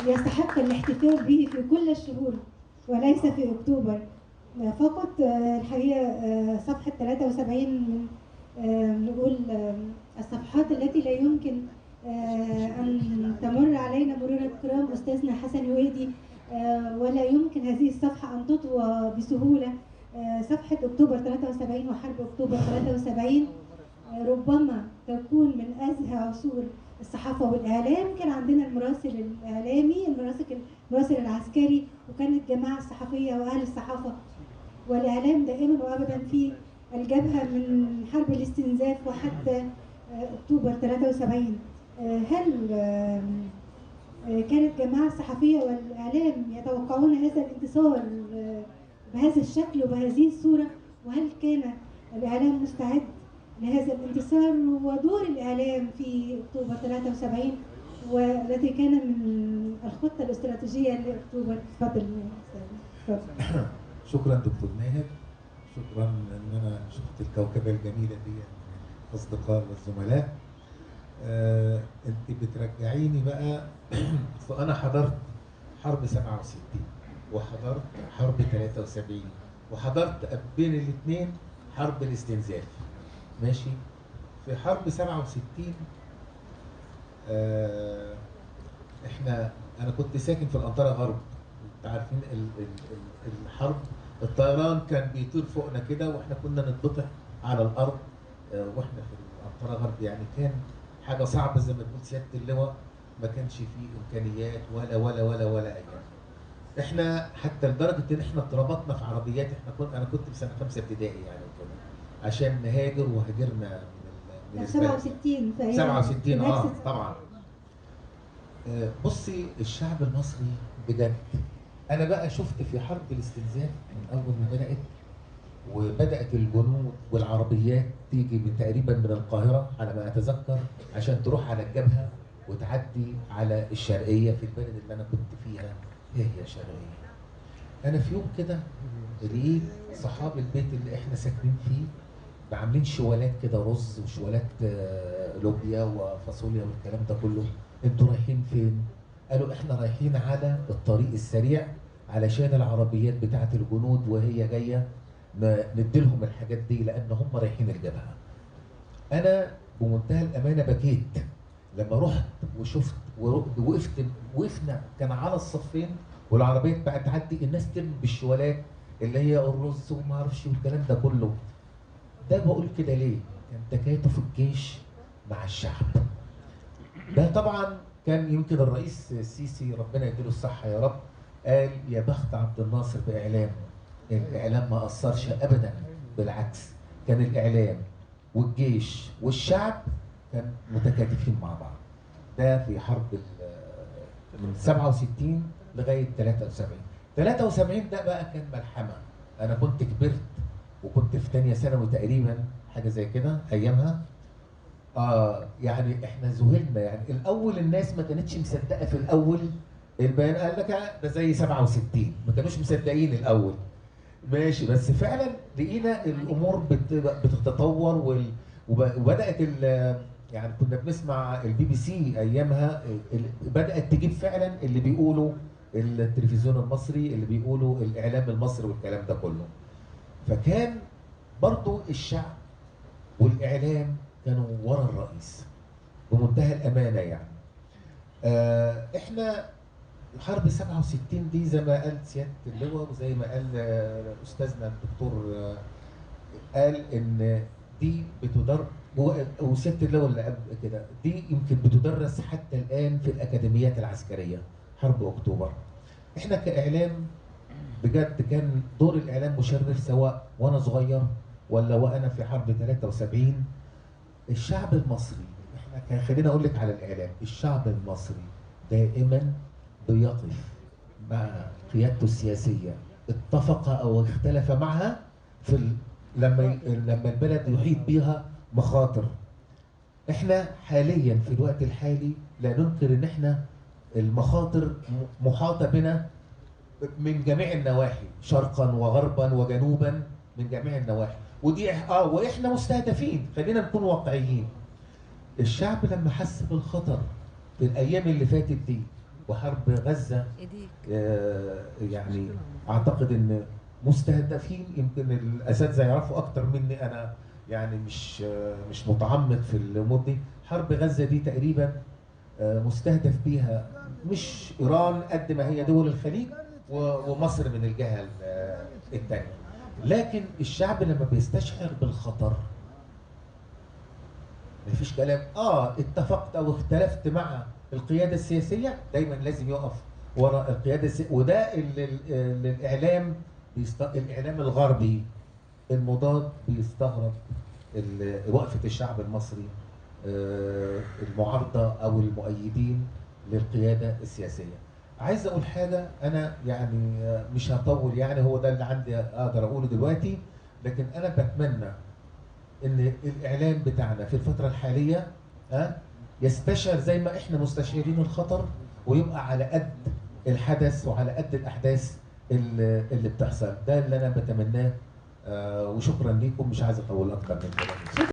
يستحق الاحتفال به في كل الشهور وليس في أكتوبر فقط. الحقيقة صفحة 73 من نقول الصفحات التي لا يمكن أن تمر علينا مرور الكرام أستاذنا حسن هويدي، ولا يمكن هذه الصفحة أن تطوى بسهولة. صفحة أكتوبر 73 وحرب أكتوبر 73 ربما تكون من أزهى عصور الصحافة والإعلام. كان عندنا المراسل الإعلامي، المراسل العسكري، وكانت الجماعة الصحفية وأهل الصحافة والإعلام دائما وأبدا في الجبهة من حرب الاستنزاف وحتى أكتوبر 73. هل كانت الجماعة الصحفية والإعلام يتوقعون هذا الانتصار بهذا الشكل وبهذه الصورة؟ وهل كان الإعلام مستعد لهذا الانتصار؟ ودور الإعلام في أكتوبر 73 والتي كان من الخطة الاستراتيجية لأكتوبر. تفضل. شكرا دكتور ماهر، شكرا ان انا شفت الكوكبه الجميله دي من الاصدقاء والزملاء. انت بترجعيني بقى انا حضرت حرب 67 وحضرت حرب 73 وحضرت بين الاثنين حرب الاستنزاف. ماشي. في حرب 67 انا كنت ساكن في الانطره غرب. انت عارفين الحرب الطيران كان بيطير فوقنا كده واحنا كنا نتبطح على الارض واحنا في الانطره غرب. يعني كان حاجه صعبه زي ما تقول سياده اللواء، ما كانش فيه امكانيات ولا اي حاجه. احنا حتى لدرجه ان احنا اتربطنا في عربيات. انا كنت في سنه 5 ابتدائي يعني وكده عشان نهاجر، وهاجرنا من 67 في 67 طبعا. بصي الشعب المصري بجد، انا بقى شفت في حرب الاستنزاف من اول ما بدات، وبدات الجنود والعربيات تيجي تقريبا من القاهره على ما اتذكر عشان تروح على الجبهه وتعدي على الشرقيه في البلد اللي انا كنت فيها. هي الشرقيه. انا في يوم كده لقيت صحاب البيت اللي احنا ساكنين فيه عاملين شوالات كده رز وشوالات لوبيا وفاصوليا والكلام ده كله. انتوا رايحين فين؟ قالوا احنا رايحين على الطريق السريع علشان العربيات بتاعت الجنود وهي جايه نديلهم الحاجات دي لان هم رايحين الجبهه. انا بمنتهى الامانه بكيت لما رحت وشفت وقفنا كان على الصفين والعربيات بقت تعدي، الناس ترمي بالشوالات اللي هي الرز وما اعرفش والكلام ده كله. ده بقول كده ليه؟ كان تكاتف الجيش مع الشعب. ده طبعا كان يمكن الرئيس السيسي ربنا يديله الصحه يا رب قال يا بخت عبد الناصر باعلامه. الاعلام ما اثرش ابدا، بالعكس كان الاعلام والجيش والشعب كان متكاتفين مع بعض. ده في حرب من 67 لغايه 73. 73 ده بقى كان ملحمه. انا كنت كبرت وكنت في ثانيه ثانوي تقريبا حاجه زي كده ايامها. يعني احنا ذهلنا. يعني الاول الناس ما كانتش مصدقه في الاول البيان، قال لك ده زي 67، ما كانوش مصدقين الاول. ماشي. بس فعلا لقينا الامور بتتطور وبدات يعني كنا بنسمع البي بي سي ايامها بدات تجيب فعلا اللي بيقولوا التلفزيون المصري، اللي بيقولوا الاعلام المصري والكلام ده كله. فكان برضو الشعب والاعلام كانوا ورا الرئيس بمنتهى الامانه يعني. احنا حرب 67 دي زي ما قال سياده اللواء وزي ما قال استاذنا الدكتور قال ان دي بتدرس، وسياده اللواء اللي قبل كده دي يمكن بتدرس حتى الان في الاكاديميات العسكريه. حرب اكتوبر احنا كاعلام بجد كان دور الاعلام مشرف، سواء وانا صغير ولا وانا في حرب 73. الشعب المصري احنا خلينا اقول لك على الاعلام، الشعب المصري دائما بيقف مع قيادته السياسيه، اتفق او اختلف معها في لما البلد يحيط بها مخاطر. احنا حاليا في الوقت الحالي لا ننكر ان احنا المخاطر محاطه بنا من جميع النواحي، شرقا وغربا وجنوبا، من جميع النواحي. ودي واحنا مستهدفين. خلينا نكون واقعيين. الشعب لما حس بالخطر في الايام اللي فاتت دي وحرب غزه ايديك. يعني اعتقد ان مستهدفين، يمكن الاساتذه يعرفوا اكتر مني، انا يعني مش متعمق في الامور دي. حرب غزه دي تقريبا مستهدف بيها مش ايران قد ما هي دول الخليج ومصر من الجهه الثانيه. لكن الشعب لما بيستشعر بالخطر مفيش كلام. اتفقت او اختلفت مع القياده السياسيه، دايما لازم يقف وراء القياده السياسيه. وده اللي الاعلام الاعلام الغربي المضاد بيستغرب وقفه الشعب المصري المعارضه او المؤيدين للقياده السياسيه. عايز اقول حاجه، انا يعني مش هطول، يعني هو ده اللي عندي اقدر اقوله دلوقتي. لكن انا بتمنى ان الاعلام بتاعنا في الفتره الحاليه يستشعر زي ما احنا مستشعرين الخطر، ويبقى على قد الحدث وعلى قد الاحداث اللي بتحصل. ده اللي انا بتمناه. وشكرا ليكم، مش عايز اطول اكتر من كده.